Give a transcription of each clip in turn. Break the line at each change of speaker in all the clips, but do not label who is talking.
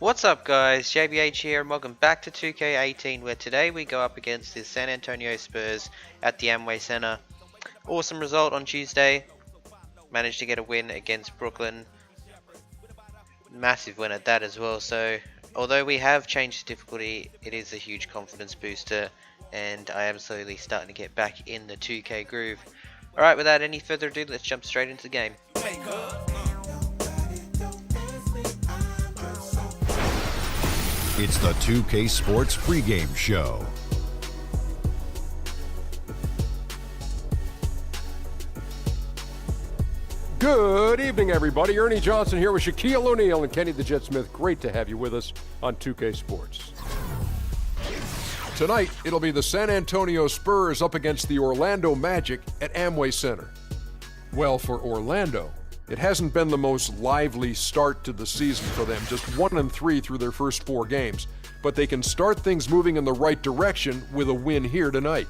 What's up guys, JBH here and welcome back to 2K18 where today we go up against the San Antonio Spurs at the Amway Center. Awesome result on Tuesday, managed to get a win against Brooklyn, massive win at that as well, so although we have changed the difficulty, it is a huge confidence booster and I am slowly starting to get back in the 2K groove. Alright, without any further ado, let's jump straight into the game.
It's the 2K Sports pregame show.
Good evening, everybody. Ernie Johnson here with Shaquille O'Neal and Kenny the Jet Smith. Great to have you with us on 2K Sports. Tonight, it'll be the San Antonio Spurs up against the Orlando Magic at Amway Center. Well, for Orlando, it hasn't been the most lively start to the season for them, just 1-3 through their first 4 games. But they can start things moving in the right direction with a win here tonight.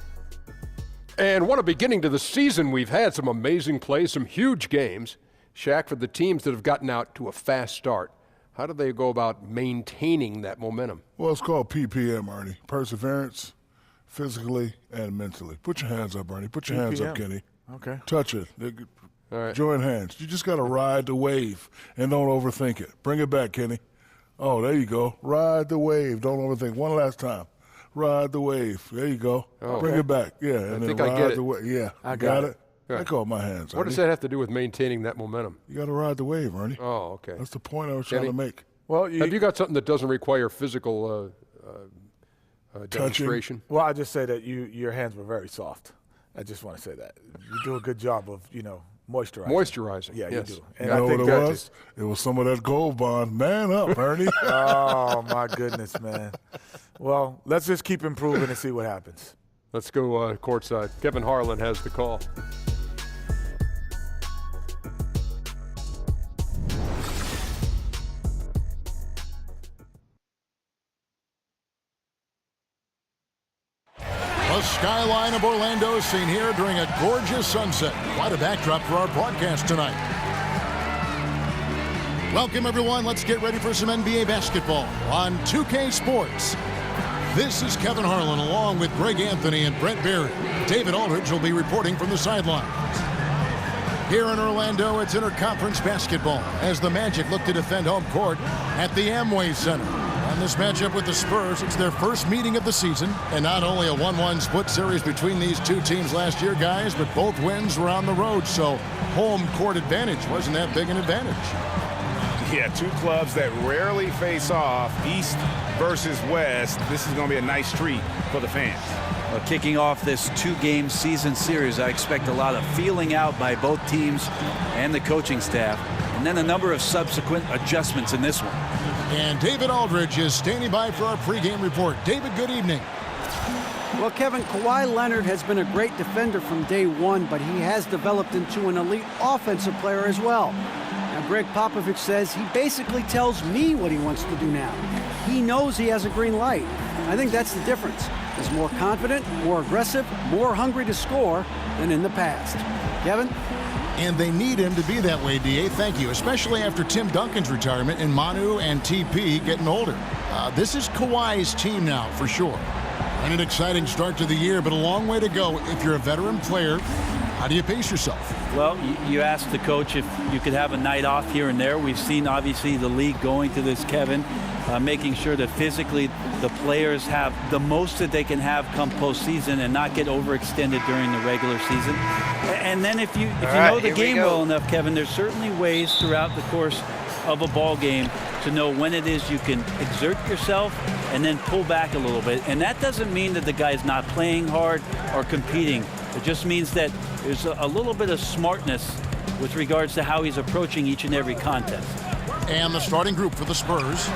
And what a beginning to the season. We've had some amazing plays, some huge games. Shaq, for the teams that have gotten out to a fast start, how do they go about maintaining that momentum?
Well, it's called PPM, Ernie. Perseverance, physically and mentally. Put your hands up, Ernie. Put your hands up, Kenny.
Okay.
Touch it.
All right.
Join hands. You just got to ride the wave and don't overthink it. Bring it back, Kenny. Oh, there you go. Ride the wave. Don't overthink. One last time. Ride the wave. There you go.
Oh,
Bring it back. Yeah. And
I think
then
I
ride
get it.
the wave. Yeah.
I got it.
Good.
I call my hands.
What does that have to do with maintaining that momentum?
You got to ride the wave, Ernie.
Oh, okay.
That's the point I was trying to make.
Well,
Have you got something that doesn't require physical demonstration?
Well, I just say that your hands were very soft. I just want to say that you do a good job of moisturizing.
Moisturizing.
Yeah,
yes.
you do. And
You know
I think
what it was? It was some of that Gold Bond. Man up, Ernie.
Oh my goodness, man. Well, let's just keep improving and see what happens.
Let's go courtside. Kevin Harlan has the call.
The skyline of Orlando is seen here during a gorgeous sunset. Quite a backdrop for our broadcast tonight. Welcome, everyone. Let's get ready for some NBA basketball on 2K Sports. This is Kevin Harlan along with Greg Anthony and Brent Berry. David Aldridge will be reporting from the sidelines. Here in Orlando, it's interconference basketball as the Magic look to defend home court at the Amway Center. On this matchup with the Spurs, it's their first meeting of the season, and not only a 1-1 split series between these two teams last year, guys, but both wins were on the road, so home court advantage wasn't that big an advantage.
Yeah, two clubs that rarely face off, East versus West. This is going to be a nice treat for the fans.
Well, kicking off this 2-game season series, I expect a lot of feeling out by both teams and the coaching staff, and then a number of subsequent adjustments in this one.
And David Aldridge is standing by for our pregame report. David, good evening.
Well, Kevin, Kawhi Leonard has been a great defender from day one, but he has developed into an elite offensive player as well. Now, Greg Popovich says he basically tells me what he wants to do now. He knows he has a green light. I think that's the difference. He's more confident, more aggressive, more hungry to score than in the past. Kevin?
And they need him to be that way, D.A. Thank you, especially after Tim Duncan's retirement and Manu and TP getting older. This is Kawhi's team now, for sure. And an exciting start to the year, but a long way to go. If you're a veteran player, how do you pace yourself?
Well, you asked the coach if you could have a night off here and there. We've seen, obviously, the league going to this, Kevin, making sure that physically the players have the most that they can have come postseason and not get overextended during the regular season. And then if you know the game well enough, Kevin, there's certainly ways throughout the course of a ball game to know when it is you can exert yourself and then pull back a little bit. And that doesn't mean that the guy's not playing hard or competing. It just means that there's a little bit of smartness with regards to how he's approaching each and every contest.
And the starting group for the Spurs.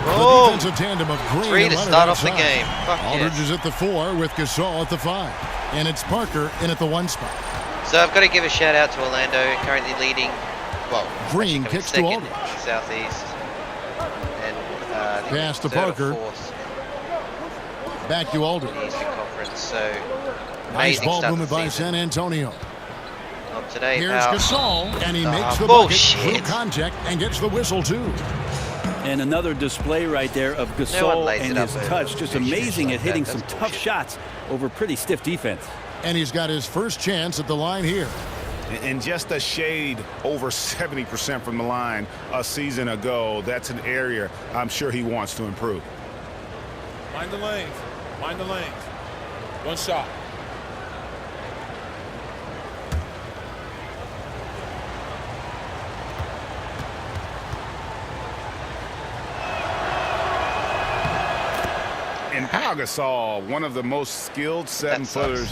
Oh,
the defensive tandem of Green
3
and
to
Leonard
start off the
outside.
game. Fuck
Aldridge
yes.
is at the 4 with Gasol at the 5. And it's Parker in at the 1 spot.
So I've got to give a shout out to Orlando, currently leading, well,
Green
actually
kicks to
second
Aldridge.
in the Southeast. And I think
Pass to
third or
Parker.
fourth
Back to Aldridge.
in the Eastern Conference. So
Nice
amazing
ball
start to
movement
the
by
season.
San Antonio.
Not today,
Here's
pal.
Gasol, and he makes the bucket
Bullshit.
through contact and gets the whistle too.
And another display right there of Gasol and his touch. Just amazing at hitting some tough shots over pretty stiff defense.
And he's got his first chance at the line here.
And just a shade over 70% from the line a season ago. That's an area I'm sure he wants to improve.
Mind the lanes. Mind the lanes. One shot.
And Pau Gasol, one of the most skilled 7-footers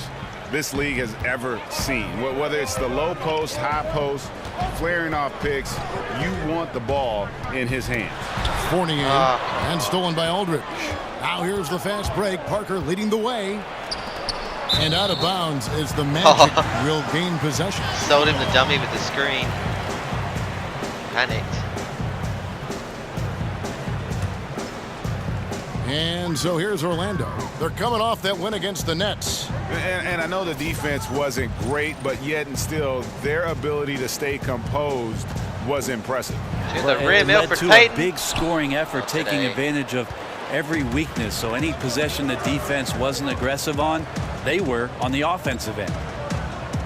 this league has ever seen. Whether it's the low post, high post, flaring off picks, you want the ball in his hands.
Fournier and stolen by Aldridge. Now here's the fast break. Parker leading the way. And out of bounds as the Magic will gain possession.
Sold him the dummy with the screen. Panicked.
And so here's Orlando. They're coming off that win against the Nets.
And I know the defense wasn't great, but yet and still, their ability to stay composed was impressive.
To the rim,
it led
Elfrid
to
Payton.
a big scoring effort, taking advantage of every weakness. So any possession the defense wasn't aggressive on, they were on the offensive end.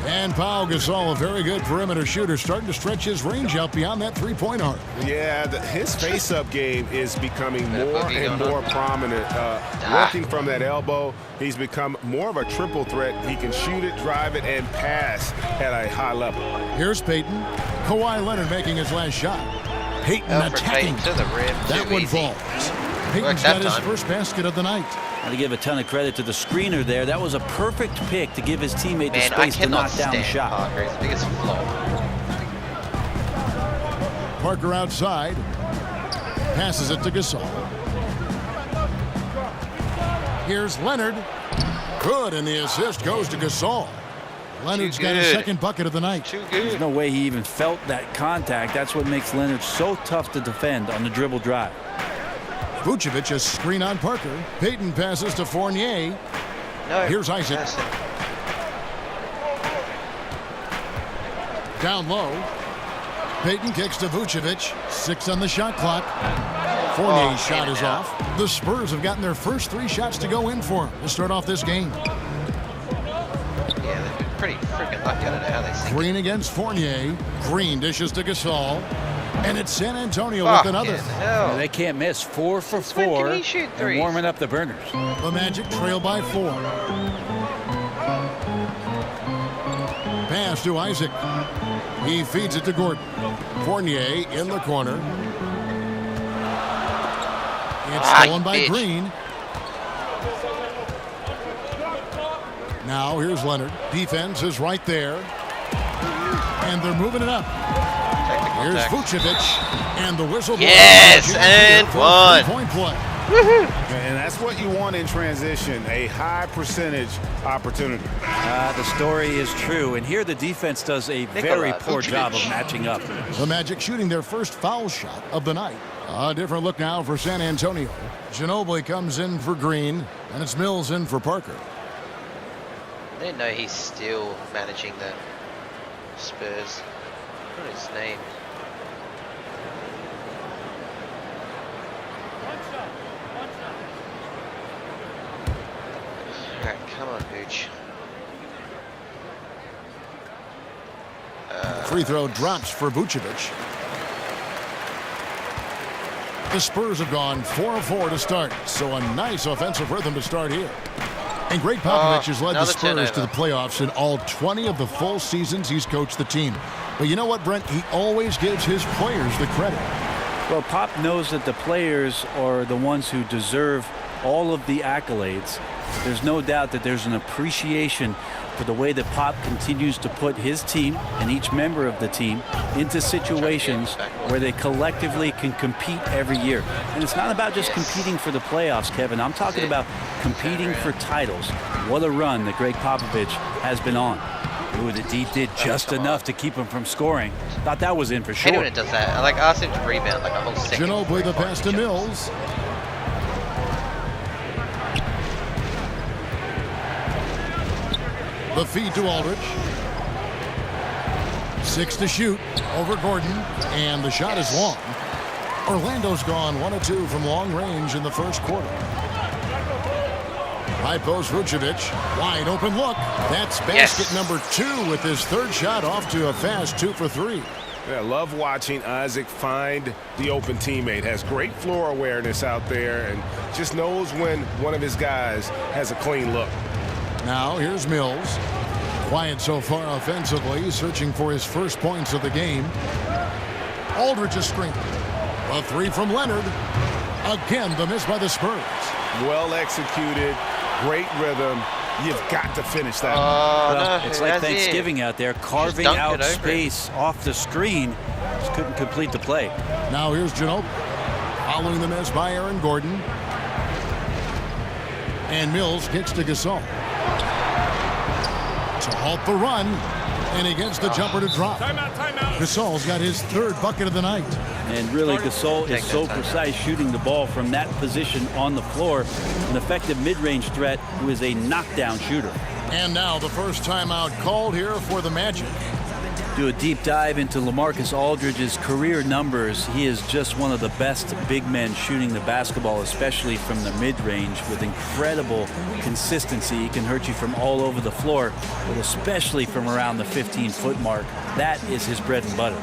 And Pau Gasol, a very good perimeter shooter, starting to stretch his range out beyond that three-point arc.
Yeah, his face-up game is becoming more and more prominent. Working from that elbow, he's become more of a triple threat. He can shoot it, drive it, and pass at a high level.
Here's Payton. Kawhi Leonard making his last shot. Payton attacking.
To the rim.
That one falls. Payton's got his first basket of the night.
I want to give a ton of credit to the screener there. That was a perfect pick to give his teammate the space to knock down the shot.
Parker. He's the biggest flaw.
Parker outside. Passes it to Gasol. Here's Leonard. Good, and the assist goes to Gasol. Leonard's got his second bucket of the night.
Too good.
There's no way he even felt that contact. That's what makes Leonard so tough to defend on the dribble drive.
Vucevic a screen on Parker. Payton passes to Fournier.
No.
Here's Isaac. Down low. Payton kicks to Vucevic. 6 on the shot clock. Fournier's shot is off. The Spurs have gotten their first 3 shots to go in for him to start off this game.
Yeah, they've been pretty freaking lucky. I don't know how they sink.
Green against Fournier. Green dishes to Gasol. And it's San Antonio with another.
Yeah, they can't miss. 4 for 4. And warming up the burners.
The Magic trail by 4. Pass to Isaac. He feeds it to Gordon. Fournier in the corner. It's stolen by Green. Now here's Leonard. Defense is right there. And they're moving it up. Here's Vucevic, and the whistle.
Yes, and one.
Point play.
And that's what you want in transition, a high percentage opportunity.
The story is true, and here the defense does a very poor job of matching up.
The Magic shooting their first foul shot of the night. A different look now for San Antonio. Ginobili comes in for Green, and it's Mills in for Parker.
I didn't know he's still managing the Spurs. What is his name? Alright, come on, Booch.
Free throw drops for Vucevic. The Spurs have gone 4 of 4 to start, so a nice offensive rhythm to start here. And Greg Popovich has led the Spurs to the playoffs in all 20 of the full seasons he's coached the team. But you know what, Brent? He always gives his players the credit.
Well, Pop knows that the players are the ones who deserve all of the accolades. There's no doubt that there's an appreciation for the way that Pop continues to put his team and each member of the team into situations where they collectively can compete every year. And it's not about just competing for the playoffs, Kevin. I'm talking about competing for titles. What a run that Greg Popovich has been on. Ooh, the D did just enough to keep him from scoring. Thought that was in for sure.
I hate when it does that. I like asked him to rebound like a whole second.
Ginobili the pass to Mills. The feed to Aldridge. 6 to shoot over Gordon, and the shot is long. Orlando's gone 1 of 2 from long range in the first quarter. High post Vucevic. Wide open look. That's basket number 2 with his third shot off to a fast 2 for 3.
Yeah, I love watching Isaac find the open teammate. Has great floor awareness out there and just knows when one of his guys has a clean look.
Now here's Mills. Quiet so far offensively, searching for his first points of the game. Aldridge's screen. A 3 from Leonard. Again, the miss by the Spurs.
Well executed, great rhythm. You've got to finish that.
Well, it's like Thanksgiving out there, carving out space off the screen. Just couldn't complete the play.
Now here's Ginobili. Following the miss by Aaron Gordon. And Mills kicks to Gasol. To halt the run. And he gets the jumper to drop.
Timeout.
Gasol's got his third bucket of the night.
And really, Gasol is so precise shooting the ball from that position on the floor. An effective mid-range threat who is a knockdown shooter.
And now the first timeout called here for the Magic.
Do a deep dive into LaMarcus Aldridge's career numbers. He is just one of the best big men shooting the basketball, especially from the mid-range, with incredible consistency. He can hurt you from all over the floor, but especially from around the 15-foot mark. That is his bread and butter.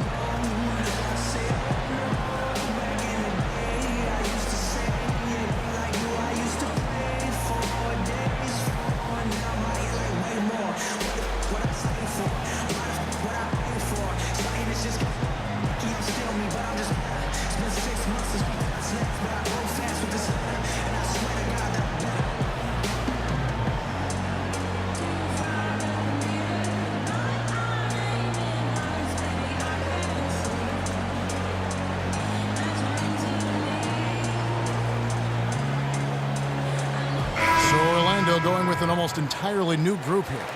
Going with an almost entirely new group here.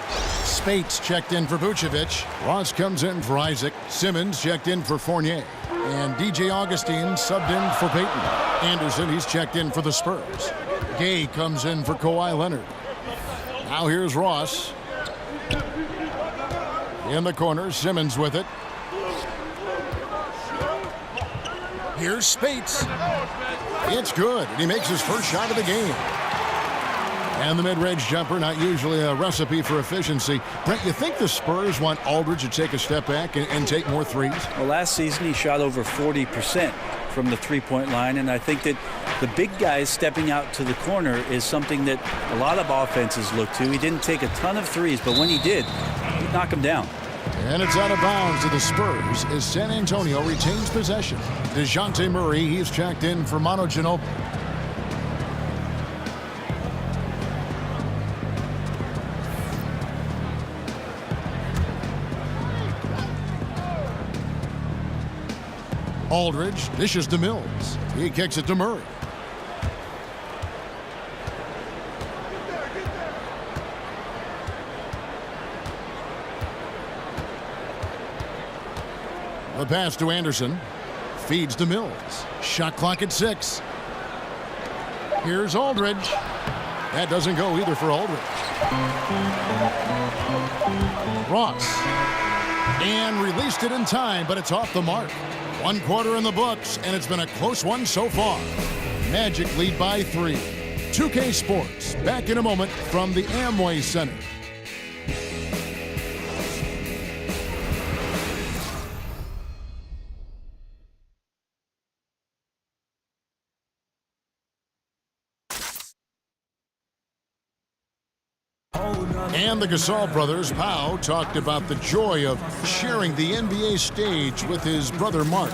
Spates checked in for Vucevic. Ross comes in for Isaac. Simmons checked in for Fournier. And DJ Augustine subbed in for Payton. Anderson, he's checked in for the Spurs. Gay comes in for Kawhi Leonard. Now here's Ross. In the corner, Simmons with it. Here's Spates. It's good, and he makes his first shot of the game. And the mid-range jumper, not usually a recipe for efficiency. Brent, you think the Spurs want Aldridge to take a step back and take more threes?
Well, last season he shot over 40% from the three-point line, and I think that the big guys stepping out to the corner is something that a lot of offenses look to. He didn't take a ton of threes, but when he did, he'd knock them down.
And it's out of bounds to the Spurs as San Antonio retains possession. DeJounte Murray, he's checked in for Manu Ginobili. Aldridge dishes to Mills. He kicks it to Murray. The pass to Anderson. Feeds to Mills. Shot clock at 6. Here's Aldridge. That doesn't go either for Aldridge. Ross. And released it in time, but it's off the mark. 1 quarter in the books, and it's been a close one so far. Magic lead by 3. 2K Sports, back in a moment from the Amway Center. And the Gasol brothers, Pau, talked about the joy of sharing the NBA stage with his brother Mark.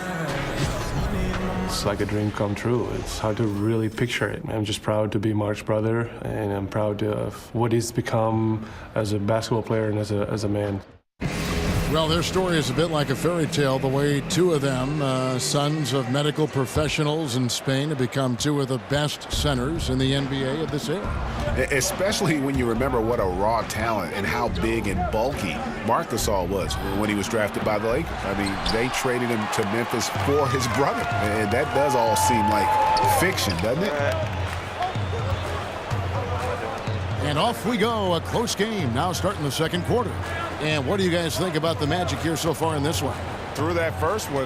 It's like a dream come true. It's hard to really picture it. I'm just proud to be Mark's brother, and I'm proud of what he's become as a basketball player and as a man.
Well, their story is a bit like a fairy tale, the way 2 of them, sons of medical professionals in Spain, have become 2 of the best centers in the NBA of this era.
Especially when you remember what a raw talent and how big and bulky Marc Gasol was when he was drafted by the Lakers. I mean, they traded him to Memphis for his brother. And that does all seem like fiction, doesn't it?
And off we go, a close game now starting the second quarter. And what do you guys think about the Magic here so far in this one?
through that first one.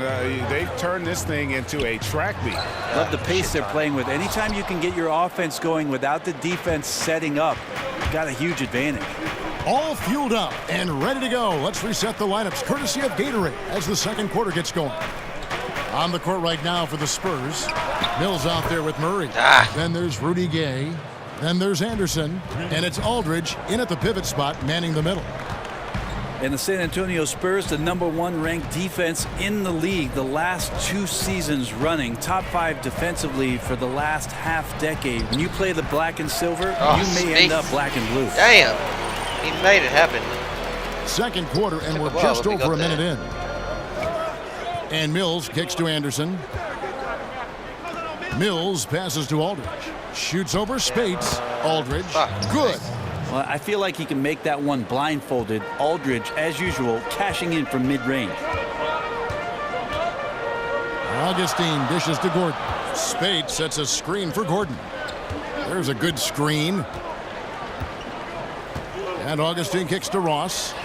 They've turned this thing into a track meet.
Love the pace they're playing with. Anytime you can get your offense going without the defense setting up, you've got a huge advantage.
All fueled up and ready to go. Let's reset the lineups courtesy of Gatorade as the second quarter gets going. On the court right now for the Spurs. Mills out there with Murray. Then there's Rudy Gay. Then there's Anderson. And it's Aldridge in at the pivot spot, manning the middle.
And the San Antonio Spurs, the #1 ranked defense in the league the last 2 seasons running. Top 5 defensively for the last half decade. When you play the black and silver, you may end up black and blue.
Damn. He made it happen.
Second quarter, and we're just over a minute in. And Mills kicks to Anderson. Mills passes to Aldridge. Shoots over Spates. Aldridge. Good.
Well, I feel like he can make that one blindfolded. Aldridge, as usual, cashing in from mid-range.
Augustine dishes to Gordon. Spates sets a screen for Gordon. There's a good screen. And Augustine kicks to Ross.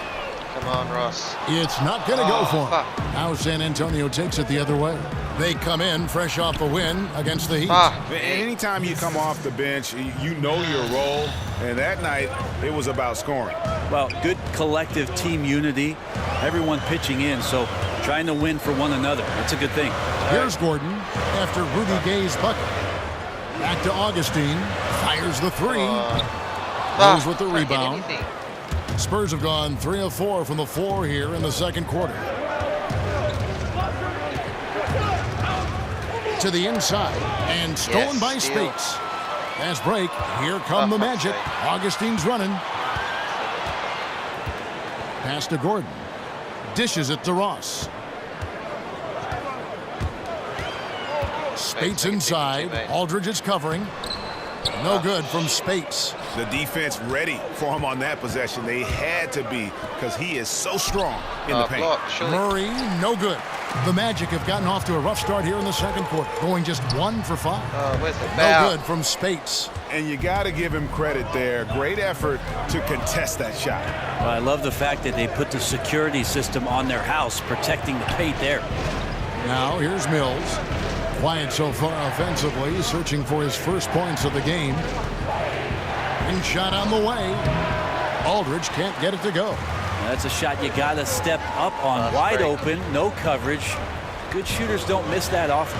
Come on, Ross.
It's not going to go for him. Now San Antonio takes it the other way. They come in fresh off a win against the Heat.
Anytime you come off the bench, you know your role. And that night, it was about scoring.
Well, good collective team unity. Everyone pitching in, so trying to win for one another. That's a good thing.
Here's Gordon after Rudy Gay's bucket. Back to Augustine. Fires the three. Goes with the rebound. Spurs have gone 3 of 4 from the floor here in the second quarter. To the inside and stolen by Spates. Fast break. Here come the Magic. Augustine's running. Pass to Gordon. Dishes it to Ross. Spates inside. Aldridge is covering. No good from Spates.
The defense ready for him on that possession. They had to be because he is so strong in the paint.
Murray, no good. The Magic have gotten off to a rough start here in the second quarter, going just 1 for 5.
Where's the
no
foul?
good from Spates.
And you got to give him credit there. Great effort to contest that shot.
Well, I love the fact that they put the security system on their house, protecting the paint there.
Now here's Mills. Quiet so far offensively, searching for his first points of the game. And shot on the way. Aldridge can't get it to go.
That's a shot you got to step up on. Wide open, no coverage. Good shooters don't miss that often.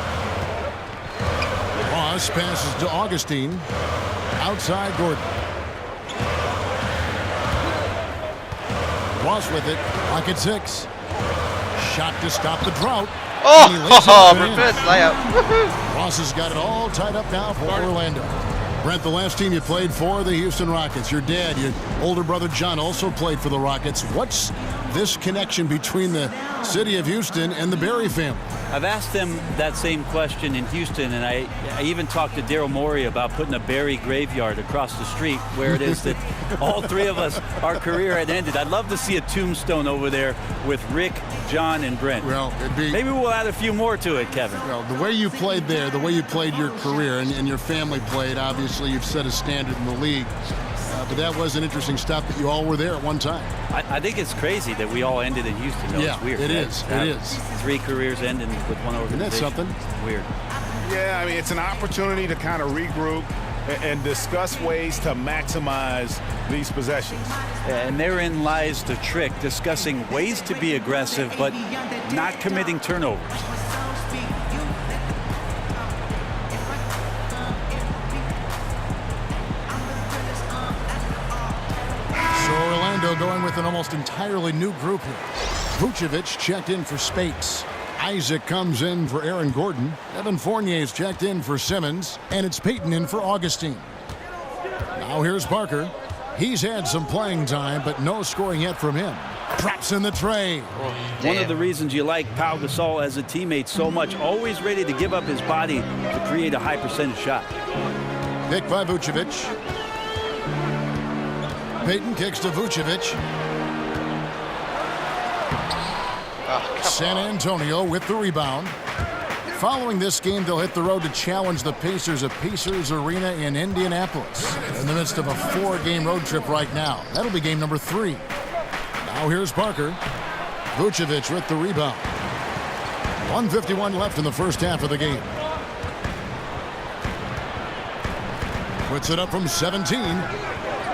Ross passes to Augustine. Outside Gordon. Ross with it. Lock at 6. Shot to stop the drought.
Reverse layup.
Ross has got it all tied up now for Orlando. Brent, the last team you played for, the Houston Rockets. Your dad, your older brother John, also played for the Rockets. What's this connection between the city of Houston and the Barry family?
I've asked them that same question in Houston, and I even talked to Daryl Morey about putting a Barry graveyard across the street where it is that all 3 of us, our career had ended. I'd love to see a tombstone over there with Rick, John, and Brent.
Well,
maybe we'll add a few more to it, Kevin.
Well, the way you played there, the way you played your career, and your family played, obviously you've set a standard in the league. But that was an interesting stop that you all were there at one time.
I think it's crazy that we all ended in Houston.
Yeah,
it's weird.
It is.
3 careers ending with one organization.
Isn't that something?
It's weird.
Yeah, I mean, it's an opportunity to kind of regroup and discuss ways to maximize these possessions.
And therein lies the trick, discussing ways to be aggressive but not committing turnovers.
Orlando going with an almost entirely new group here. Vucevic checked in for Spates. Isaac comes in for Aaron Gordon. Evan Fournier's checked in for Simmons. And it's Payton in for Augustine. Now here's Parker. He's had some playing time, but no scoring yet from him. Drops in the tray.
One of the reasons you like Pau Gasol as a teammate so much, always ready to give up his body to create a high percentage shot.
Pick by Vucevic. Payton kicks to Vucevic. San Antonio with the rebound. Following this game, they'll hit the road to challenge the Pacers at Pacers Arena in Indianapolis. In the midst of a 4-game road trip right now. That'll be game number 3. Now here's Parker. Vucevic with the rebound. 1:51 left in the first half of the game. Puts it up from 17.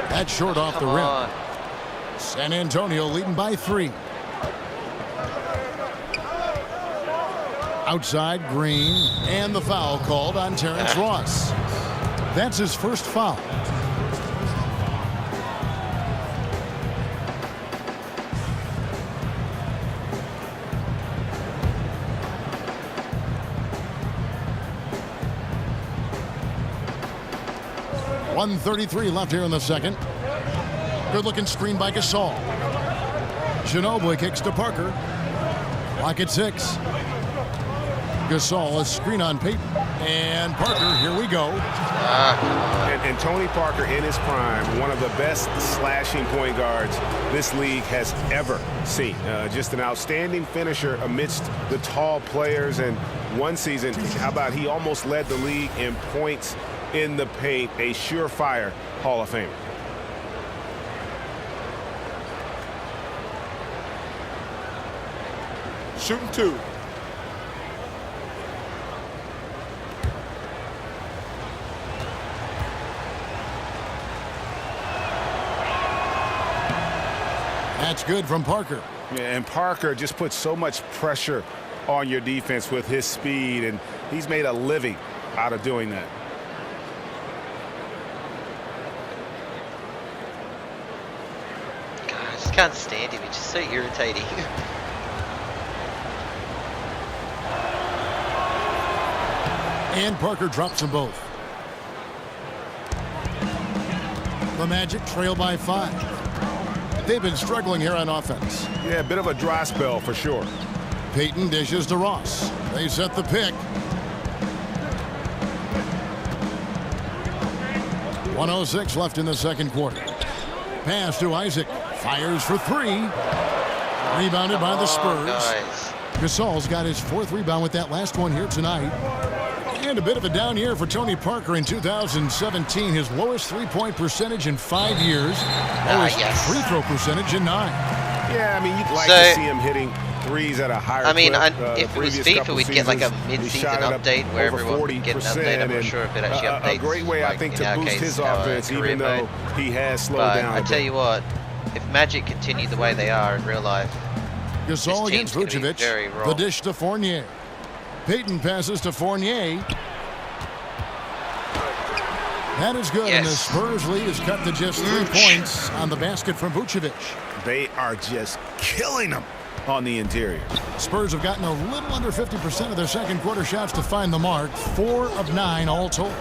That's short off the rim. San Antonio leading by 3. Outside, Green, and the foul called on Terrence Ross. That's his first foul. .133 left here in the second. Good-looking screen by Gasol. Ginobili kicks to Parker. Lock at 6. Gasol, a screen on Payton. And Parker, here we go.
And Tony Parker in his prime, one of the best slashing point guards this league has ever seen. Just an outstanding finisher amidst the tall players. And one season, how about he almost led the league in points in the paint, a surefire Hall of Famer.
Shooting 2.
That's good from Parker.
Yeah, and Parker just puts so much pressure on your defense with his speed, and he's made a living out of doing that.
God, I just can't stand him. He's just so irritating.
And Parker drops them both. The Magic trail by 5. They've been struggling here on offense.
Yeah, a bit of a dry spell for sure.
Payton dishes to Ross. They set the pick. 1:06 left in the second quarter. Pass to Isaac. Fires for 3. Rebounded by the Spurs.
Nice.
Gasol's got his 4th rebound with that last one here tonight. And a bit of a down year for Tony Parker in 2017. His lowest three-point percentage in 5 years. Lowest free throw percentage in 9.
Yeah, I mean, you'd like to see him hitting threes at a higher
clip.
If
it was FIFA, we'd get like a mid-season update where everyone would get an update. I'm not sure if it actually updates.
A great way, I think, to boost his offense, even though he has slowed down.
I tell you what, if Magic continue the way they are in real life,
Gasol against Vucevic. The dish to Fournier. Payton passes to Fournier. That is good, and the Spurs lead is cut to just 3 points on the basket from Vucevic.
They are just killing them on the interior.
Spurs have gotten a little under 50% of their second quarter shots to find the mark. 4 of 9 all told.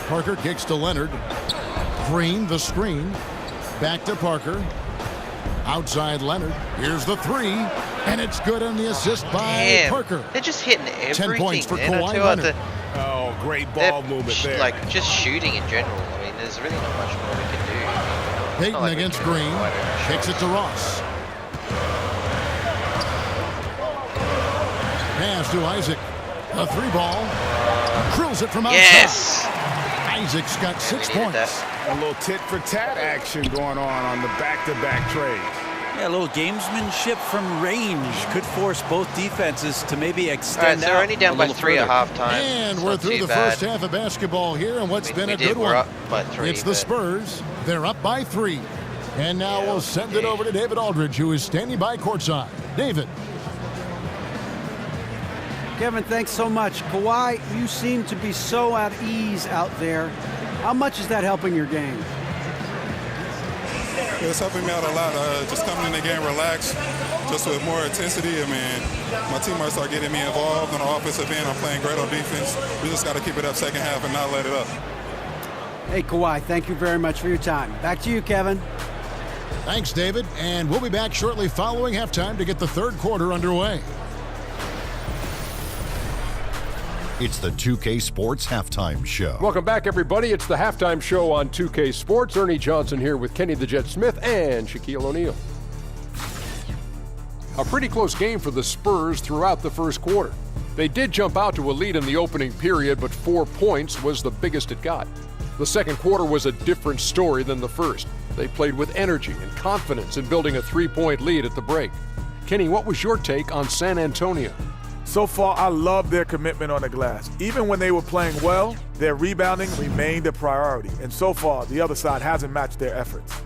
Parker kicks to Leonard. Green, the screen. Back to Parker. Outside Leonard. Here's the 3. And it's good on the assist by Parker.
They're just hitting everything.
10 points for Kawhi Leonard.
Oh, great ball movement there.
Like, just shooting in general. I mean, there's really not much more we can do.
Payton against Green. Kicks it to Ross. Pass to Isaac. A 3-ball. Drills it from outside.
Yes!
Isaac's got 6 points.
A little tit-for-tat action going on the back-to-back trades.
Yeah, a little gamesmanship from range could force both defenses to maybe extend out.
They're only down by 3 at halftime.
And we're through the first half of basketball here, and what's been a good one.
Up by 3,
it's the Spurs. They're up by 3. And now we'll send it over to David Aldridge, who is standing by courtside. David.
Kevin, thanks so much. Kawhi, you seem to be so at ease out there. How much is that helping your game?
It's helping me out a lot. Just coming in the game relaxed, just with more intensity. I mean, my teammates are getting me involved on the offensive end. I'm playing great on defense. We just got to keep it up second half and not let it up.
Hey, Kawhi, thank you very much for your time. Back to you, Kevin.
Thanks, David. And we'll be back shortly following halftime to get the third quarter underway.
It's the 2K Sports Halftime Show.
Welcome back, everybody. It's the Halftime Show on 2K Sports. Ernie Johnson here with Kenny the Jet Smith and Shaquille O'Neal. A pretty close game for the Spurs throughout the first quarter. They did jump out to a lead in the opening period, but 4 points was the biggest it got. The second quarter was a different story than the first. They played with energy and confidence in building a 3-point lead at the break. Kenny, what was your take on San Antonio?
So far, I love their commitment on the glass. Even when they were playing well, their rebounding remained a priority. And so far, the other side hasn't matched their efforts.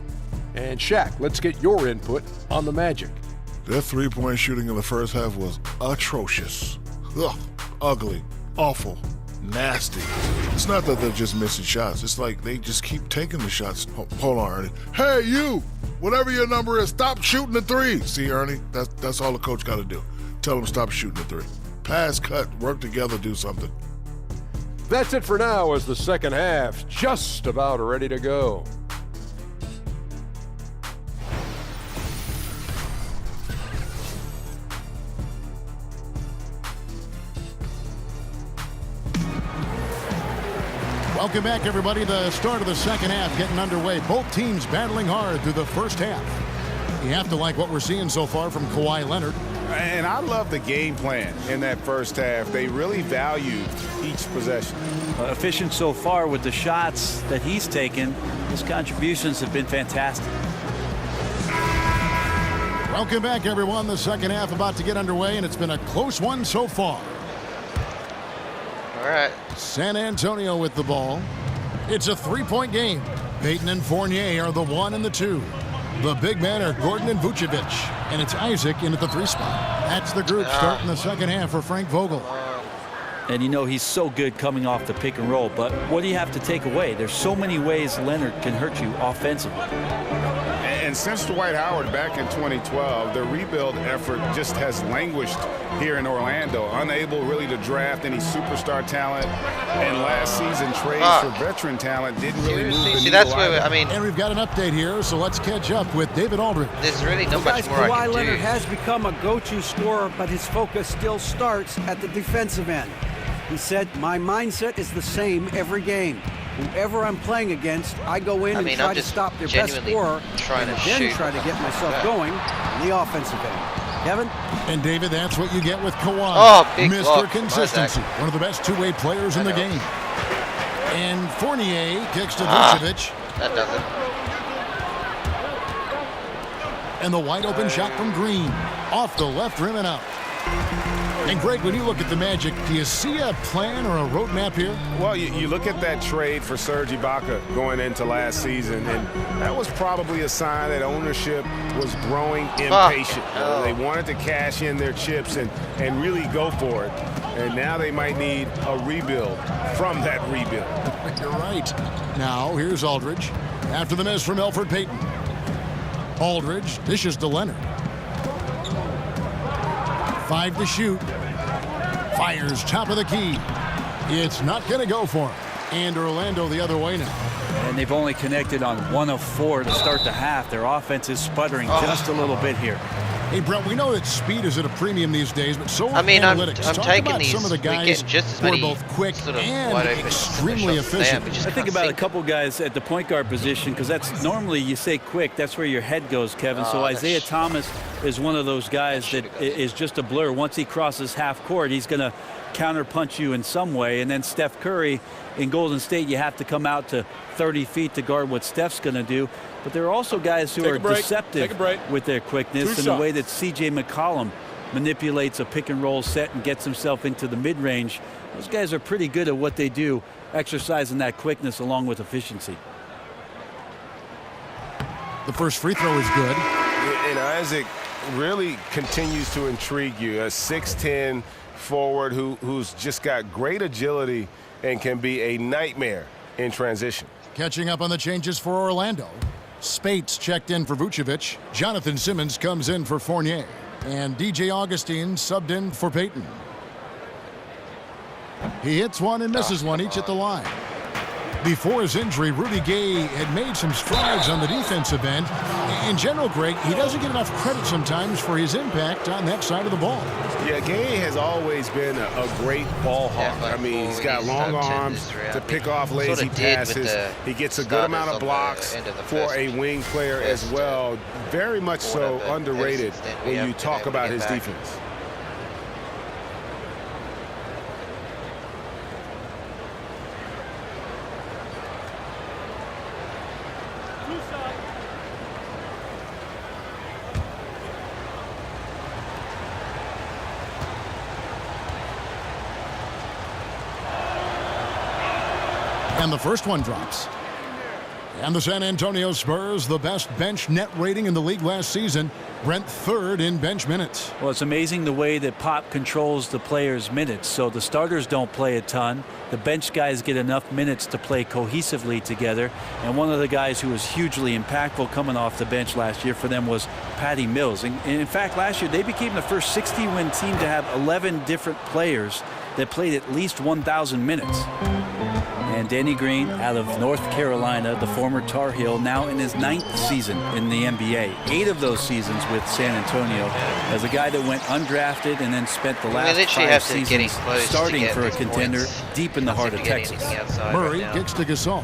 And Shaq, let's get your input on the Magic.
Their three-point shooting in the first half was atrocious. Ugh, ugly, awful, nasty. It's not that they're just missing shots. It's like they just keep taking the shots. Hold on, Ernie. Hey, you! Whatever your number is, stop shooting the three. See, Ernie, that's all the coach got to do. Tell them stop shooting the three. Pass, cut, work together, do something.
That's it for now as the second half just about ready to go.
Welcome back, everybody. The start of the second half getting underway. Both teams battling hard through the first half. You have to like what we're seeing so far from Kawhi Leonard.
And I love the game plan in that first half. They really valued each possession.
Efficient so far with the shots that he's taken. His contributions have been fantastic.
Welcome back, everyone. The second half about to get underway, and it's been a close one so far.
All right.
San Antonio with the ball. It's a three-point game. Payton and Fournier are the 1 and the 2. The big men are Gordon and Vucevic, and it's Isaac in at the 3 spot. That's the group starting the second half for Frank Vogel.
And you know he's so good coming off the pick and roll, but what do you have to take away? There's so many ways Leonard can hurt you offensively.
And since Dwight Howard back in 2012, the rebuild effort just has languished here in Orlando, unable really to draft any superstar talent, and last season trades for veteran talent didn't really move the needle.
See, that's where, I mean,
and we've got an update here, so let's catch up with David Aldridge.
There's really not much more I
Kawhi
can do.
Leonard has become a go-to scorer, but his focus still starts at the defensive end. He said, my mindset is the same every game. Whoever I'm playing against, I go in and try to stop their best scorer and then try to get myself going on the offensive end. Kevin?
And David, that's what you get with Kawhi.
Oh, big
Mr.
block.
Consistency. One of the best two-way players in the game. And Fournier kicks to Vucevic.
That doesn't.
And the wide-open shot from Green. Off the left rim and out. And Greg, when you look at the Magic, do you see a plan or a roadmap here?
Well, you look at that trade for Serge Ibaka going into last season, and that was probably a sign that ownership was growing impatient. They wanted to cash in their chips and really go for it. And now they might need a rebuild from that rebuild.
You're right. Now, here's Aldridge. After the miss from Elfrid Payton. Aldridge dishes to Leonard. 5 to shoot. Fires top of the key. It's not going to go for him. And Orlando the other way now.
And they've only connected on 1 of 4 to start the half. Their offense is sputtering just a little bit here.
Hey, Brent, we know that speed is at a premium these days, but so
I mean,
analytics.
I'm
Talk
taking
about
these.
Some of the guys
just as
who are
many
both quick
sort of
and extremely efficient.
I think about a couple guys at the point guard position, because that's normally you say quick, that's where your head goes, Kevin. So Isaiah Thomas is one of those guys that is just a blur. Once he crosses half court, he's going to counterpunch you in some way. And then Steph Curry in Golden State, you have to come out to 30 feet to guard what Steph's going to do. But there are also guys who are deceptive with their quickness and the way that C.J. McCollum manipulates a pick and roll set and gets himself into the mid-range. Those guys are pretty good at what they do, exercising that quickness along with efficiency.
The first free throw is good.
And Isaac really continues to intrigue you. A 6'10" forward who's just got great agility and can be a nightmare in transition.
Catching up on the changes for Orlando. Spates checked in for Vucevic. Jonathan Simmons comes in for Fournier. And DJ Augustine subbed in for Payton. He hits one and misses one, each at the line. Before his injury, Rudy Gay had made some strides on the defensive end. In general, Greg, he doesn't get enough credit sometimes for his impact on that side of the ball.
Yeah, Gay has always been a great ball hawk. I mean, he's got long arms to pick off lazy passes. He gets a good amount of blocks for a wing player as well. Very much so underrated when you talk about his defense.
And the first one drops. And the San Antonio Spurs, the best bench net rating in the league last season, Brent third in bench minutes.
Well, it's amazing the way that Pop controls the players' minutes. So the starters don't play a ton. The bench guys get enough minutes to play cohesively together. And one of the guys who was hugely impactful coming off the bench last year for them was Patty Mills. And in fact, last year they became the first 60-win team to have 11 different players that played at least 1,000 minutes. And Danny Green out of North Carolina, the former Tar Heel, now in his 9th season in the NBA. 8 of those seasons with San Antonio as a guy that went undrafted and then spent the last 5 seasons starting for a contender deep in the heart of Texas.
Murray kicks to Gasol.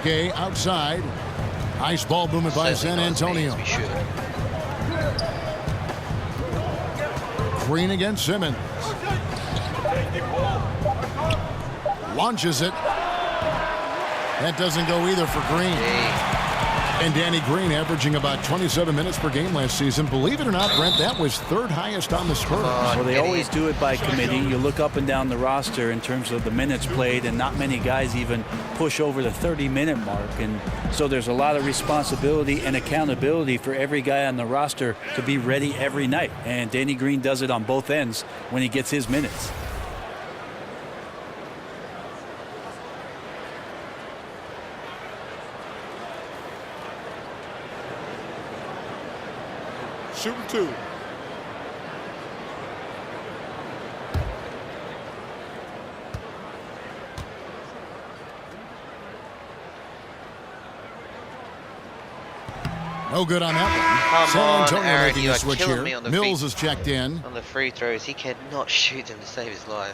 Gay outside. Nice ball movement by San Antonio. Green against Simmons. Launches it. That doesn't go either for Green. And Danny Green averaging about 27 minutes per game last season. Believe it or not, Brent, that was 3rd highest on the Spurs.
Well, they always do it by committee. You look up and down the roster in terms of the minutes played, and not many guys even push over the 30-minute mark. And so there's a lot of responsibility and accountability for every guy on the roster to be ready every night. And Danny Green does it on both ends when he gets his minutes.
Shooting 2.
No good on that one. San Antonio
Aaron,
making
you
a
are
switch
killing
here.
me on the
Mills is checked in.
On the free throws, he cannot shoot them to save his life.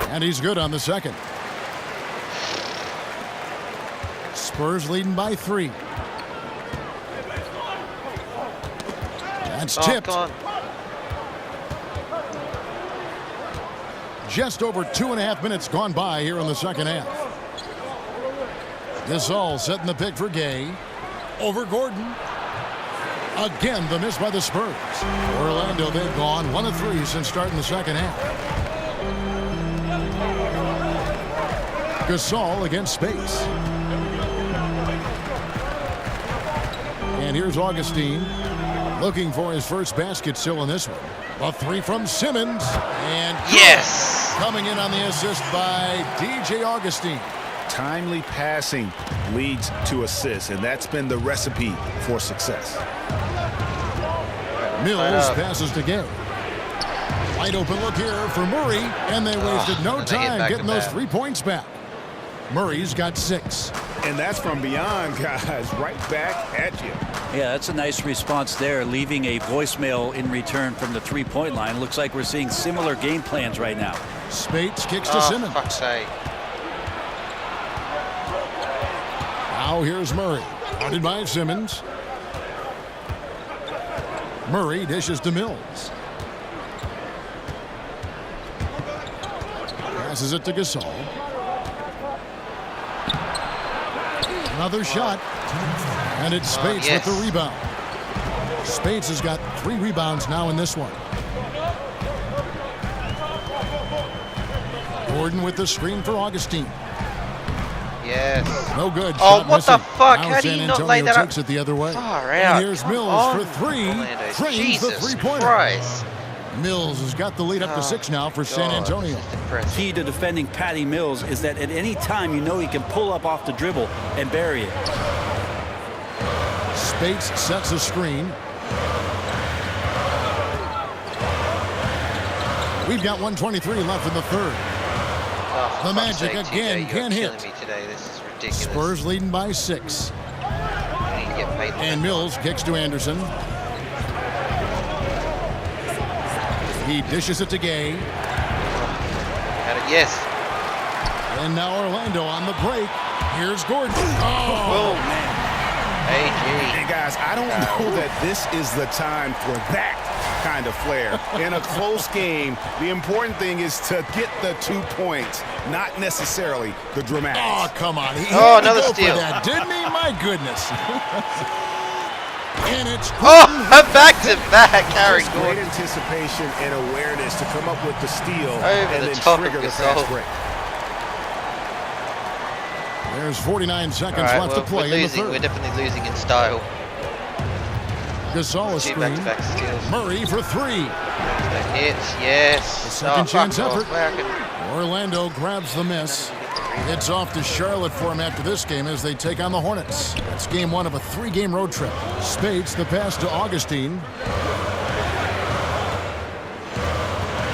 And he's good on the second. Spurs leading by 3. That's tipped. Just over 2.5 minutes gone by here in the second half. Gasol setting the pick for Gay. Over Gordon. Again, the miss by the Spurs. Orlando, they've gone 1 of 3 since starting the second half. Gasol against space. And here's Augustine looking for his first basket still in this one. A 3 from Simmons. And
yes!
Coming in on the assist by DJ Augustine.
Timely passing leads to assists, and that's been the recipe for success.
Mills passes to Gay. Wide open look here for Murray, and they wasted no time getting those 3 points back. Murray's got 6.
And that's from beyond, guys, right back at you.
Yeah, that's a nice response there, leaving a voicemail in return from the 3-point line. Looks like we're seeing similar game plans right now.
Spates kicks to Simmons.
Fuck's sake.
Now here's Murray. Guarded by Simmons. Murray dishes to Mills. Passes it to Gasol. Another shot. And it's Spates with the rebound. Spates has got 3 rebounds now in this one. Gordon with the screen for Augustine.
Yes.
No good.
Oh,
shot
what
missing.
the fuck?
Now
How do
San
you not
Antonio
lay that up?
takes it the other way.
Far out.
And here's Mills
Come
for 3.
Orlando.
Trains
Jesus
the 3-pointer.
Christ.
Mills has got the lead up to 6 now for San Antonio.
Key to defending Patty Mills is that at any time you know he can pull up off the dribble and bury it.
Spates sets a screen. We've got 1:23 left in the third.
Oh,
The Magic again can't hit.
Me today. This is ridiculous.
Spurs leading by 6.
I need to get paid.
And Mills kicks to Anderson. He dishes it to Gay.
Yes.
And now Orlando on the break. Here's Gordon.
Oh, man. AG.
And guys, I don't know that this is the time for that kind of flair. In a close game, the important thing is to get the 2 points, not necessarily the dramatics.
Oh, come on. He
Oh,
had to
another
go
steal.
for that, didn't he? My goodness. And it's
back-to-back, Harry
Great
Gordon.
anticipation and awareness to come up with the steal
Over
and
the
then
top
trigger
of
the
Gasol.
fast break.
There's 49 seconds
All right,
left
well,
to play
we're
in the
losing.
third.
We're definitely losing in style.
Gasol
Two
screen.
back-to-back steals.
Murray for three.
Back-to-back hits, yes.
The second chance
fuck off.
effort.
Where I can-
Orlando grabs the miss. It's off to Charlotte for him after this game as they take on the Hornets. It's game one of a 3-game road trip. Spates the pass to Augustine.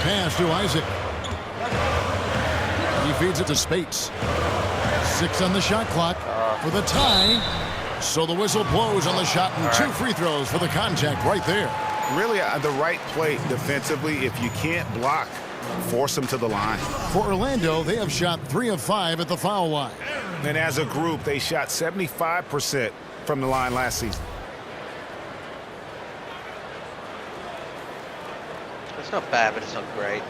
Pass to Isaac. He feeds it to Spates. 6 on the shot clock for the tie. So the whistle blows on the shot and 2 free throws for the contact right there.
Really the right play defensively. If you can't block, force them to the line.
For Orlando, they have shot 3 of 5 at the foul line.
And as a group, they shot 75% from the line last season.
It's not bad, but it's not great.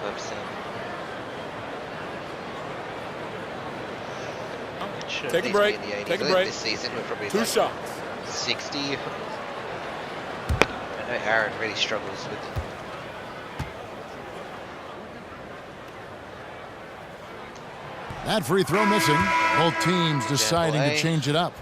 75%. Should at
Take a
least
break.
be in the 80s.
Take a
I think
break.
This season we're probably
2
like
shots.
60. I know Aaron really struggles with.
That free throw missing. Both teams deciding to
away.
change it up.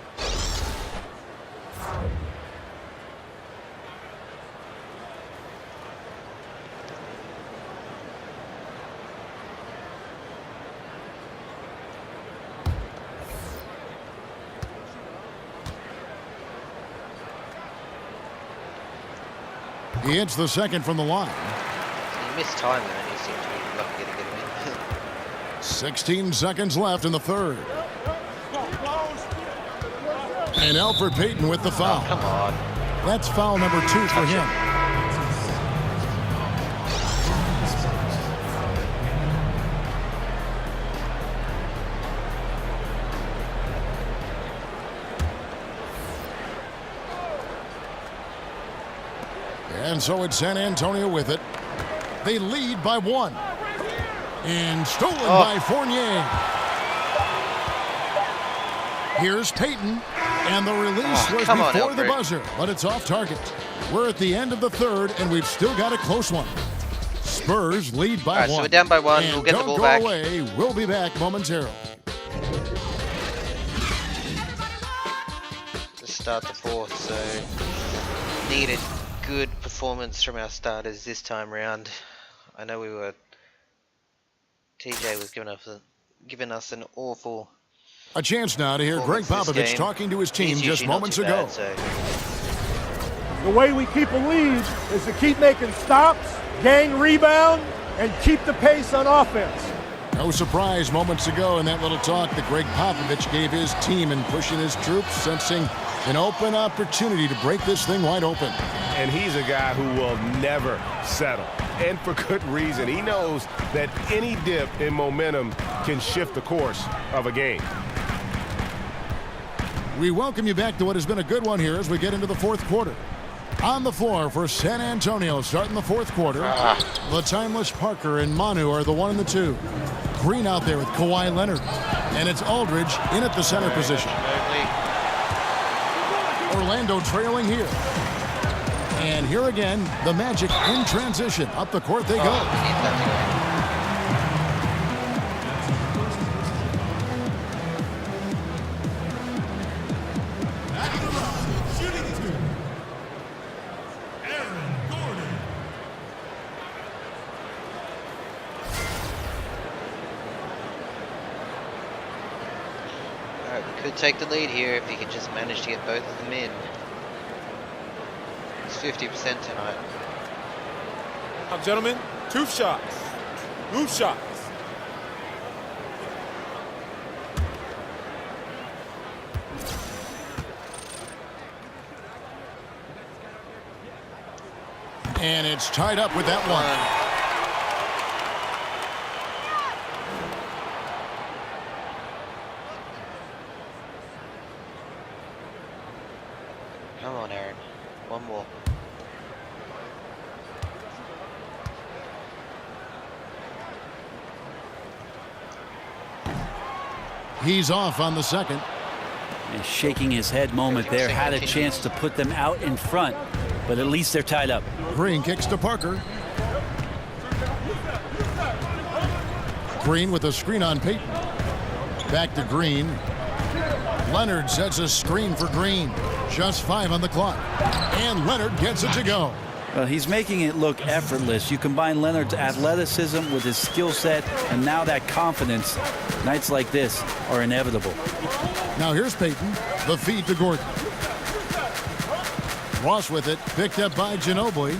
He hits the second from the line.
He missed time there, and he seemed to be lucky to get him in.
16 seconds left in the third. And Alfred Payton with the foul.
Oh, come on.
That's foul number 2 for him. And so it's San Antonio with it. They lead by 1. And stolen by Fournier. Here's Payton. And the release was before the buzzer, but it's off target. We're at the end of the third, and we've still got a close one. Spurs lead by 1.
So we're down by 1.
And
we'll get the ball
don't
back.
go away. We'll be back momentarily.
To start the fourth, so needed good performance from our starters this time round. I know TJ was giving us an awful.
A chance now to hear Greg Popovich talking to his team just moments ago.
The way we keep a lead is to keep making stops, gain rebound, and keep the pace on offense.
No surprise moments ago in that little talk that Greg Popovich gave his team in pushing his troops, sensing an open opportunity to break this thing wide open.
And he's a guy who will never settle. And for good reason. He knows that any dip in momentum can shift the course of a game.
We welcome you back to what has been a good one here as we get into the fourth quarter. On the floor for San Antonio starting the fourth quarter. The timeless Parker and Manu are the 1 and the 2. Green out there with Kawhi Leonard. And it's Aldridge in at the center position. Orlando trailing here. And here again, the Magic in transition. Up the court they go.
Could take the lead here if he could just manage to get both of them in. It's 50% tonight.
Now, gentlemen, 2 shots. 2 shots.
And it's tied up with that one.
Come on, Aaron. One more.
He's off on the second.
And shaking his head moment there. Had a chance to put them out in front, but at least they're tied up.
Green kicks to Parker. Green with a screen on Payton. Back to Green. Leonard sets a screen for Green. Just 5 on the clock. And Leonard gets it to go.
Well, he's making it look effortless. You combine Leonard's athleticism with his skill set, and now that confidence. Nights like this are inevitable.
Now here's Payton. The feed to Gordon. Ross with it. Picked up by Ginobili.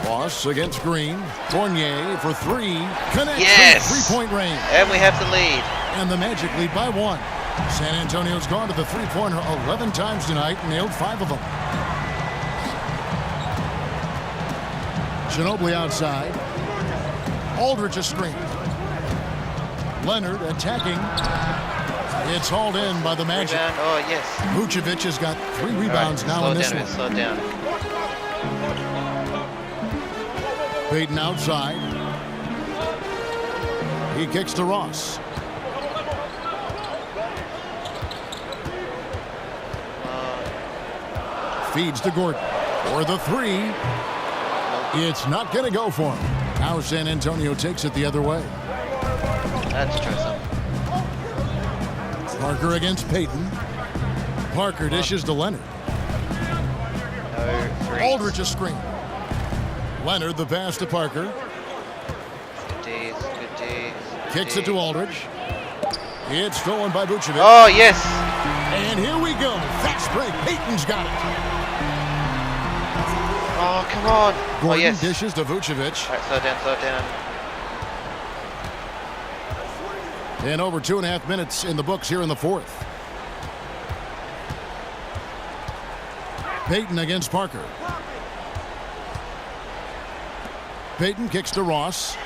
Ross against Green. Fournier for 3. Connects from three-point range.
And we have the lead.
And the Magic lead by 1. San Antonio's gone to the three-pointer 11 times tonight and nailed 5 of them. Ginobili outside. Aldridge a screen. Leonard attacking. It's hauled in by the Magic.
Rebound. Oh, yes.
Vucevic has got 3 rebounds now in this one.
Slow down.
Payton outside. He kicks to Ross. Feeds to Gordon for the 3. It's not going to go for him. Now San Antonio takes it the other way.
That's trouble.
Parker against Payton. Parker dishes to Leonard. Aldridge a screen. Leonard the pass to Parker.
Good days, good days.
Kicks it to Aldridge. It's stolen by Vucevic.
Oh, yes.
And here we go. Fast break. Payton's got it.
Oh, come on.
Gordon dishes to Vucevic.
All right, slow down.
And over 2.5 minutes in the books here in the 4th. Payton against Parker. Payton kicks to Ross.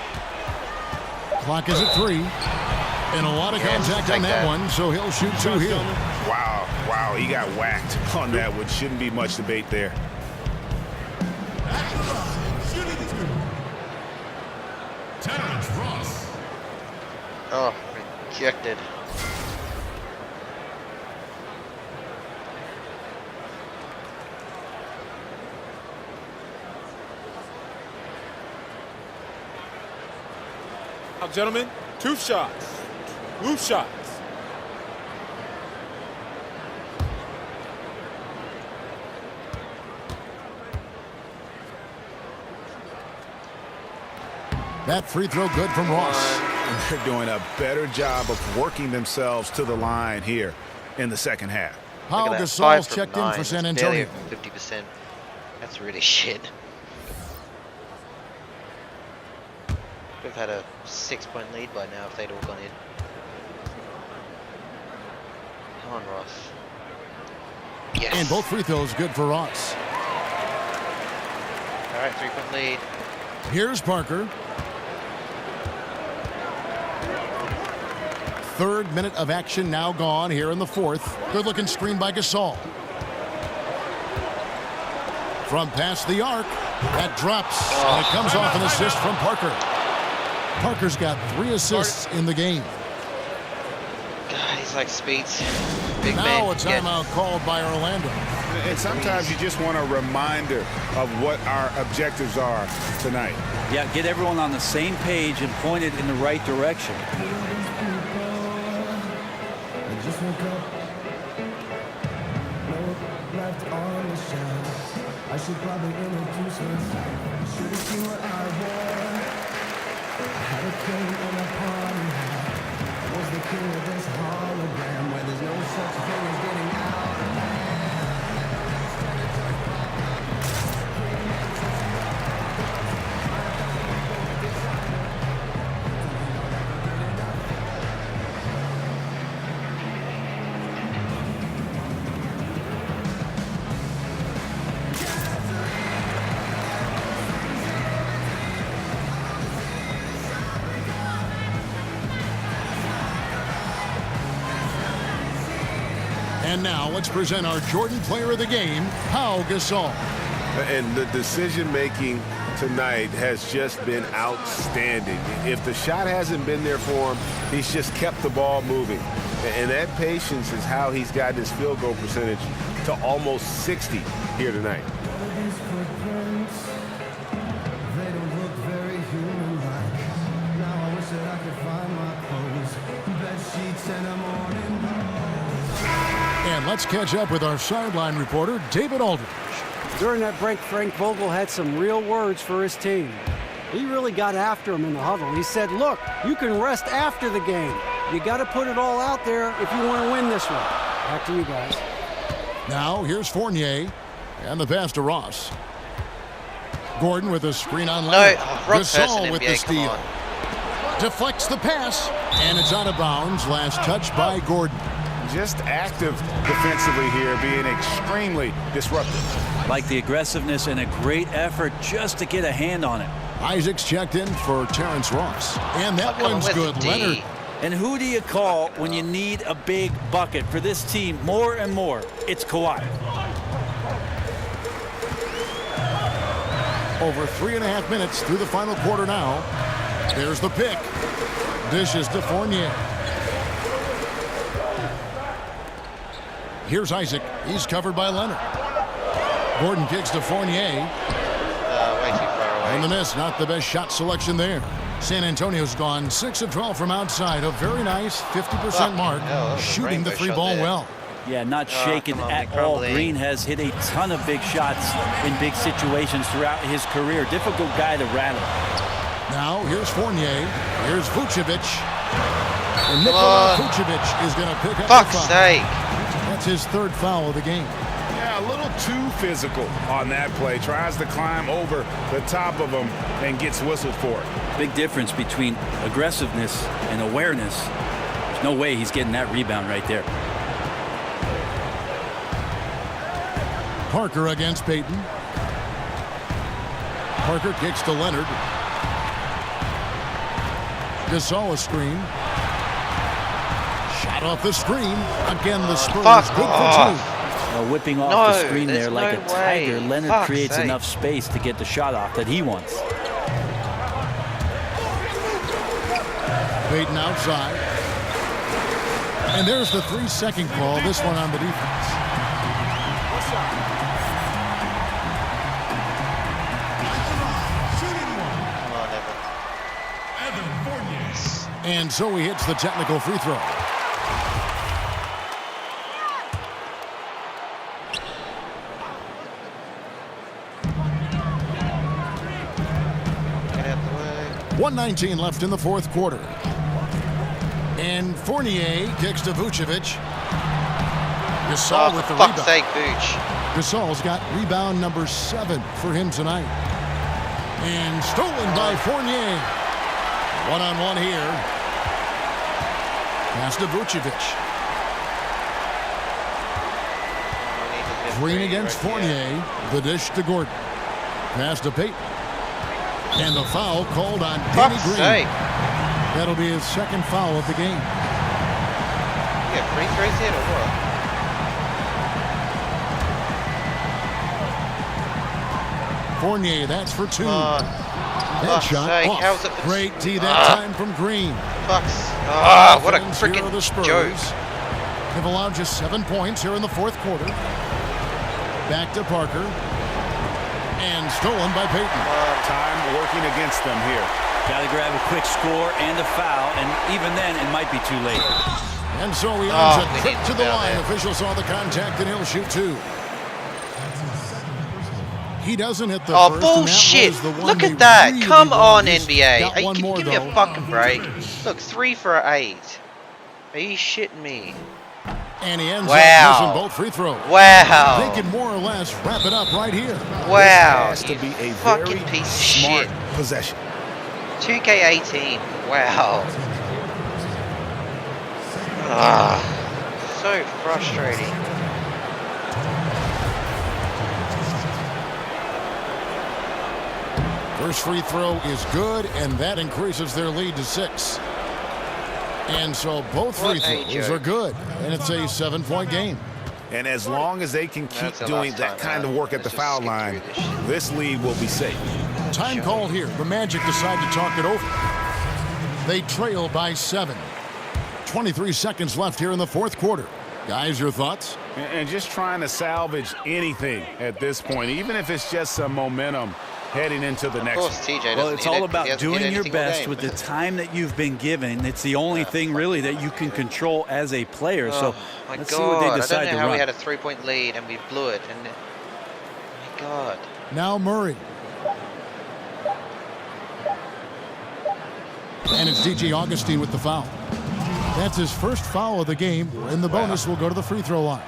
Clock is at 3. And a lot of contact on that one, so he'll shoot 2 here.
Wow, he got whacked on that, which shouldn't be much debate there.
Oh, rejected.
Now, gentlemen, 2 shots. 2 shots.
That free throw good from Ross.
And they're doing a better job of working themselves to the line here in the second half.
Pau Gasol's checked in for San Antonio.
50%. That's really shit. We've had a 6-point lead by now if they'd all gone in. Come on, Ross. Yes.
And both free throws good for Ross.
All right, 3-point lead.
Here's Parker. 3rd minute of action now gone here in the 4th. Good looking screen by Gasol. From past the arc, that drops. And it comes off an assist from Parker. Parker's got 3 assists in the game.
God, he's like Speeds. Big
now
man.
a timeout called by Orlando.
And sometimes you just want a reminder of what our objectives are tonight.
Yeah, get everyone on the same page and point it in the right direction.
I should probably introduce myself. You should have seen what I wore. I had a king and a party hat. I was the king of this hologram where there's no such thing as getting out of hand.
And now let's present our Jordan Player of the Game, Pau Gasol.
And the decision-making tonight has just been outstanding. If the shot hasn't been there for him, he's just kept the ball moving. And that patience is how he's gotten his field goal percentage to almost 60 here tonight.
And let's catch up with our sideline reporter, David Aldridge.
During that break, Frank Vogel had some real words for his team. He really got after him in the huddle. He said, look, you can rest after the game. You got to put it all out there if you want to win this one. Back to you guys.
Now, here's Fournier, and the pass to Ross. Gordon with a screen on Leonard. Gasol with the steal. Deflects the pass, and it's out of bounds. Last touch by Gordon.
Just active defensively here, being extremely disruptive.
Like the aggressiveness and a great effort just to get a hand on it.
Isaac's checked in for Terrence Ross. And that one's good, Leonard.
And who do you call when you need a big bucket for this team more and more? It's Kawhi.
Over 3.5 minutes through the final quarter now. There's the pick. Dishes to Fournier. Here's Isaac. He's covered by Leonard. Gordon kicks to Fournier.
Way too far away.
And the miss, not the best shot selection there. San Antonio's gone 6 of 12 from outside. A very nice 50% mark. Shooting the free ball well.
Yeah, not shaken at all. Green has hit a ton of big shots in big situations throughout his career. Difficult guy to rattle.
Now, here's Fournier. Here's Vucevic. And Nikola Vucevic is going to pick up the foul.
Fuck's sake.
That's his third foul of the game.
Yeah, a little too physical on that play. Tries to climb over the top of him and gets whistled for it.
Big difference between aggressiveness and awareness. There's no way he's getting that rebound right there.
Parker against Payton. Parker kicks to Leonard. Gasol a screen. Shot off the screen. Again, the Spurs good for 2.
Whipping off the screen there like a tiger. Leonard creates enough space to get the shot off that he wants.
Payton outside. And there's the 3-second call. This one on the defense. And so he hits the technical free throw. .119 left in the fourth quarter. And Fournier kicks to Vucevic. Gasol with the rebound.
Fuck's sake, Vooch.
Gasol's got rebound number 7 for him tonight. And stolen by Fournier. One-on-one here. Pass to Vucevic. Green against Fournier. The dish to Gordon. Pass to Payton. And the foul called on Danny Green. That'll be his second foul of the game.
You get free throws here or what?
Fournier, that's for 2. That shot off.
How's it
Great D that time from Green.
What a freaking joke.
They've allowed just 7 points here in the fourth quarter. Back to Parker. And stolen by Payton.
Time working against them here.
Got to grab a quick score and a foul, and even then it might be too late.
And so he earns a trip to the line. Officials saw the contact, and he'll shoot 2. He doesn't hit the first.
Bullshit. Look at that. Really Come on, NBA. Are you give me a fucking break? Look, 3 for 8. Are you shitting me?
And he ends up missing both free throws.
Wow.
They can more or less wrap it up right here.
Wow.
This has to be a
fucking
very
piece of
smart
shit.
possession.
2K18. Wow. So frustrating.
First free throw is good, and that increases their lead to 6. And so both free throws are good, and it's a 7-point game.
And as long as they can keep doing that kind of work at the foul line, this lead will be safe.
Time called here. The Magic decide to talk it over. They trail by 7. 23 seconds left here in the fourth quarter. Guys, your thoughts?
And just trying to salvage anything at this point, even if it's just some momentum heading into the next one.
Well, it's all about doing your best with the time that you've been given. It's the only thing really that you can control as a player. So
my
let's
God,
see what they decide
I don't know
to
how
run.
we had a 3-point lead and we blew it. And my God.
Now Murray. And it's DJ Augustine with the foul. That's his first foul of the game, and the bonus will go to the free throw line.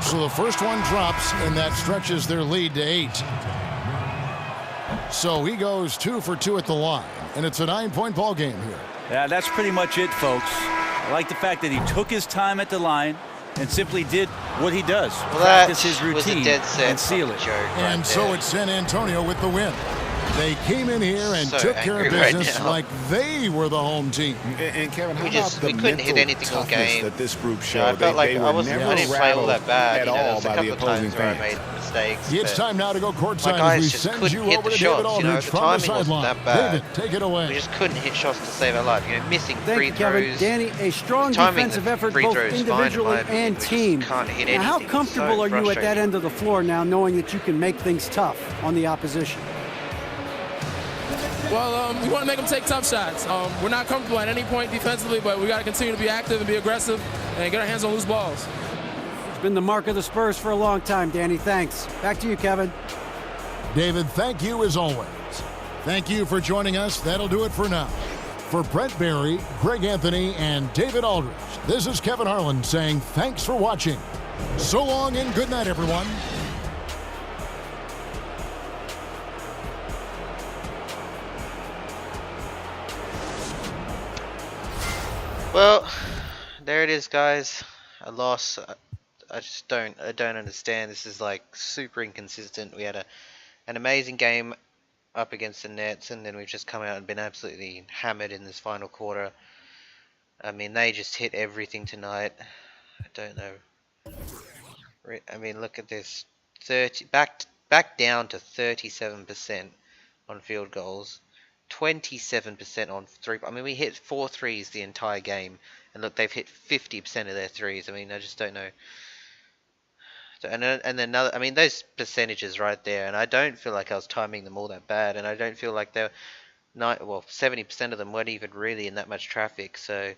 So the first one drops, and that stretches their lead to 8. So he goes 2 for 2 at the line, and it's a 9-point ball game here.
Yeah, that's pretty much it, folks. I like the fact that he took his time at the line and simply did what he does.
Well,
practice his
was a
routine
dead set
and seal it.
And so it's San Antonio with the win. They came in here and took care of business like they were the home team.
And Kevin, how
we
about the
couldn't hit
mental
anything all
toughness
game.
that this group
I
showed?
felt like
they
I
were
didn't
never
play all that
rattled
bad.
at
There
all
was a
by the
couple of times
opposing
where I
fans.
made mistakes.
It's time now to go
my
courtside as
guys
we
just
send
couldn't
you
hit
over
the
to David
shots. You know,
Aldridge
the
from the
timing wasn't
sideline.
that bad.
David, take it away.
We just couldn't hit shots to save our life. You know, missing
Thank
free
you, Kevin.
throws.
Danny, a strong
Timing
defensive
the
effort
free
both
throws fine, in
individually
my opinion.
and
We just
team.
can't hit
Now, how
anything. It's
comfortable
so
are you at that
frustrating.
end of the floor now, knowing that you can make things tough on the opposition?
Well, we want to make them take tough shots. We're not comfortable at any point defensively, but we got to continue to be active and be aggressive and get our hands on loose balls.
It's been the mark of the Spurs for a long time, Danny. Thanks. Back to you, Kevin.
David, thank you as always. Thank you for joining us. That'll do it for now. For Brent Barry, Greg Anthony, and David Aldridge, this is Kevin Harlan saying thanks for watching. So long and good night, everyone.
Well, there it is, guys. A loss. I don't understand. This is like super inconsistent. We had an amazing game up against the Nets, and then we've just come out and been absolutely hammered in this final quarter. I mean, they just hit everything tonight. I don't know. I mean, look at this. Back down to 37% on field goals. 27% on three. I mean, we hit 4 threes the entire game, and look, they've hit 50% of their threes. I mean, I just don't know. And then another. I mean, those percentages right there, and I don't feel like I was timing them all that bad, and I don't feel like they're 70% of them weren't even really in that much traffic. So,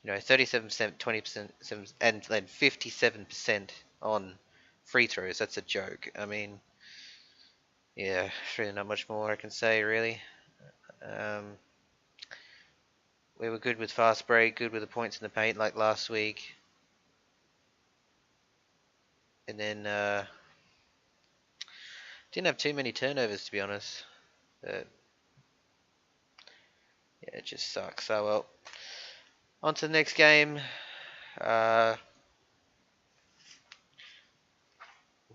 you know, 37%, 20%, and then 57% on free throws. That's a joke. I mean, yeah, there's really not much more I can say, really. We were good with fast break, good with the points in the paint like last week. And then didn't have too many turnovers, to be honest. But yeah, it just sucks. Oh well. On to the next game. We'll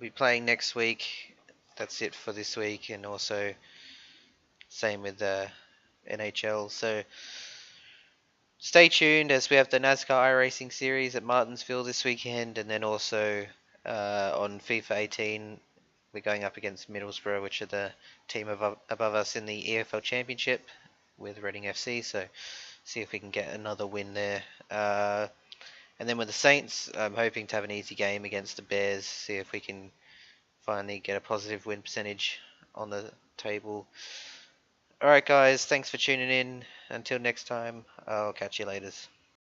be playing next week. That's it for this week, and also same with the NHL. So stay tuned as we have the NASCAR iRacing Series at Martinsville this weekend, and then also on FIFA 18 we're going up against Middlesbrough, which are the team above us in the EFL Championship with Reading FC. So see if we can get another win there. And then with the Saints, I'm hoping to have an easy game against the Bears. See if we can finally get a positive win percentage on the table. Alright guys, thanks for tuning in. Until next time, I'll catch you later.